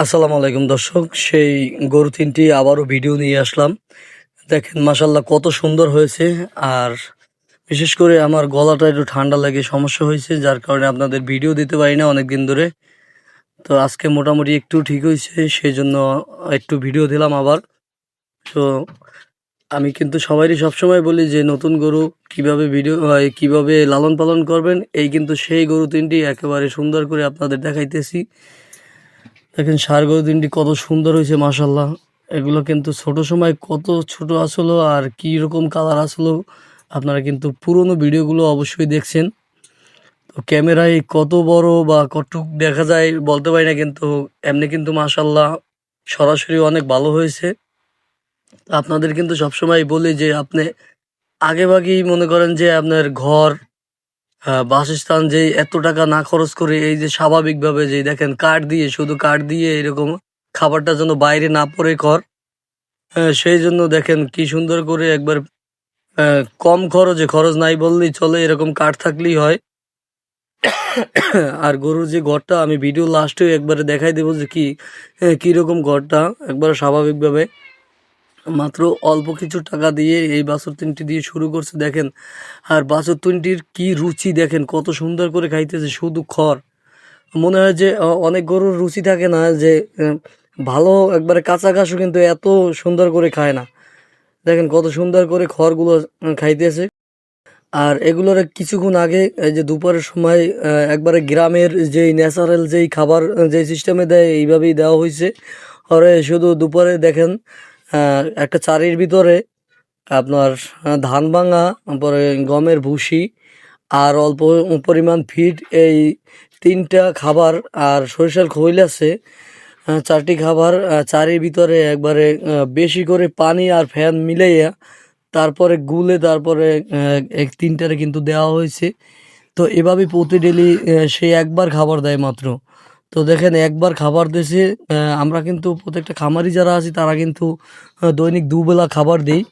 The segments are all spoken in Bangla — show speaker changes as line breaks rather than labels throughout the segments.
আসসালামু আলাইকুম দর্শক, সেই গরু তিনটি আবারও ভিডিও নিয়ে আসলাম। দেখেন মাশাল্লাহ কত সুন্দর হয়েছে। আর বিশেষ করে আমার গলাটা একটু ঠান্ডা লাগে, সমস্যা হয়েছে, যার কারণে আপনাদের ভিডিও দিতে পারি না অনেক দিন ধরে। তো আজকে মোটামুটি একটু ঠিক হয়েছে, সেই জন্য একটু ভিডিও দিলাম আবার। তো আমি কিন্তু সবারই সবসময় বলি যে নতুন গরু কিভাবে কিভাবে লালন পালন করবেন, এই কিন্তু সেই গরু তিনটি একেবারে সুন্দর করে আপনাদের দেখাইতেছি। দেখেন ষাঁড় গরু তিনটি কত সুন্দর হয়েছে মাশাল্লাহ। এগুলো কিন্তু ছোট সময় কত ছোট আসলো আর কি রকম কালার আসলো, আপনারা কিন্তু পুরনো ভিডিওগুলো অবশ্যই দেখছেন। তো ক্যামেরায় কত বড় বা কতটুক দেখা যায় বলতে পারি না, কিন্তু এমনি কিন্তু মাশাল্লাহ সরাসরি অনেক ভালো হয়েছে। তো আপনাদের কিন্তু সবসময় বলি যে আপনি আগেভাগেই মনে করেন যে আপনার ঘর, বাসস্থান, যে এত টাকা না খরচ করে এই যে স্বাভাবিকভাবে যে দেখেন কাঠ দিয়ে, শুধু কাঠ দিয়ে এরকম খাবারটা যেন বাইরে না পড়ে সেই জন্য দেখেন কি সুন্দর করে একবার কম খরচে, খরচ নাই বললেই চলে, এরকম কাঠ থাকলেই হয়। আর গরুর যে ঘরটা আমি ভিডিও লাস্টে একবারে দেখাই দেবো যে কীরকম ঘরটা একবার স্বাভাবিকভাবে মাত্র অল্প কিছু টাকা দিয়ে এই বাছুর তিনটি দিয়ে শুরু করছে দেখেন। আর বাছুর তিনটির কি রুচি দেখেন, কত সুন্দর করে খাইতেছে শুধু খড়। মনে হয় যে অনেক গরুর রুচি থাকে না যে ভালো একবারে কাঁচা ঘাসও কিন্তু এত সুন্দর করে খায় না। দেখেন কত সুন্দর করে খড়গুলো খাইতেছে। আর এগুলোর কিছুক্ষণ আগে এই যে দুপুরের সময় একবারে গ্রামের যেই ন্যাচারাল যেই খাবার যেই সিস্টেমে দেয় এইভাবেই দেওয়া হয়েছে। ওরে শুধু দুপুরে দেখেন একটা চারির ভিতরে আপনার ধান ভাঙা, তারপরে গমের ভুসি আর অল্প পরিমাণ ফিড, এই তিনটা খাবার আর সরিষার খৈল আছে, চারটি খাবার চারির ভিতরে একবারে বেশি করে পানি আর ফ্যান মিলাইয়া তারপরে গুলে তারপরে এক তিনটারে কিন্তু দেওয়া হয়েছে। তো এভাবে প্রতি ডেলি সে একবার খাবার দেয় মাত্র। তো দেখেন একবার খাবার দিয়েছে। আমরা কিন্তু প্রত্যেকটা খামারি যারা আছি তারা কিন্তু দৈনিক দুবেলা খাবার দিই।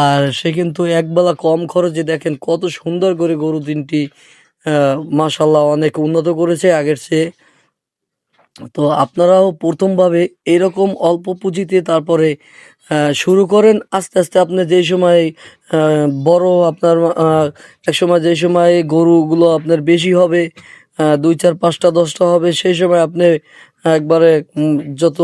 আর সে কিন্তু একবেলা কম খরচে দেখেন কত সুন্দর করে গরু তিনটি মাশাল্লাহ অনেক উন্নত করেছে আগের চেয়ে। তো আপনারাও প্রথমভাবে এরকম অল্প পুঁজিতে তারপরে শুরু করেন। আস্তে আস্তে আপনি যেই সময় বড় আপনার এক সময় যেই সময় গরুগুলো আপনার বেশি হবে, 2 4 5টা 10টা হবে, সেই সময় আপনি একবারে যত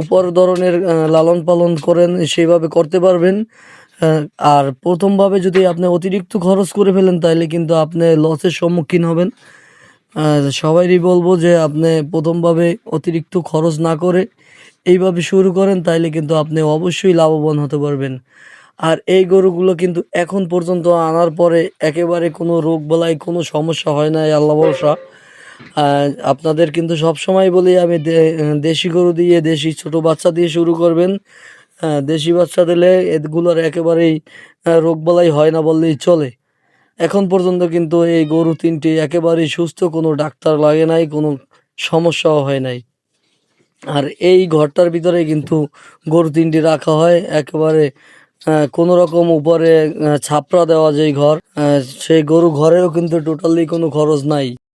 উপর ধরনের লালন পালন করেন সেইভাবে করতে পারবেন। আহ, আর প্রথমভাবে যদি আপনি অতিরিক্ত খরচ করে ফেলেন তাহলে কিন্তু আপনি লসের সম্মুখীন হবেন। সবাইরই বলবো যে আপনি প্রথমভাবে অতিরিক্ত খরচ না করে এইভাবে শুরু করেন, তাইলে কিন্তু আপনি অবশ্যই লাভবান হতে পারবেন। আর এই গরুগুলো কিন্তু এখন পর্যন্ত আনার পরে একেবারে কোনো রোগ বালাই কোনো সমস্যা হয় না, এই আল্লাহ ভরসা। আপনাদের কিন্তু সব সময় বলি আমি দেশি গরু দিয়ে, দেশি ছোট বাচ্চা দিয়ে শুরু করবেন। দেশি বাচ্চা দিলে এগুলোর একেবারেই রোগবালাই হয় না বললেই চলে। এখন পর্যন্ত কিন্তু এই গরু তিনটি একেবারেই সুস্থ, কোনো ডাক্তার লাগে নাই, কোনো সমস্যাও হয় নাই। আর এই ঘরটার ভিতরে কিন্তু গরু তিনটি রাখা হয় একেবারে কোনো রকম উপরে ছাপড়া দেওয়া যেই ঘর, সেই গরু ঘরেও কিন্তু টোটালি কোনো খরচ নাই।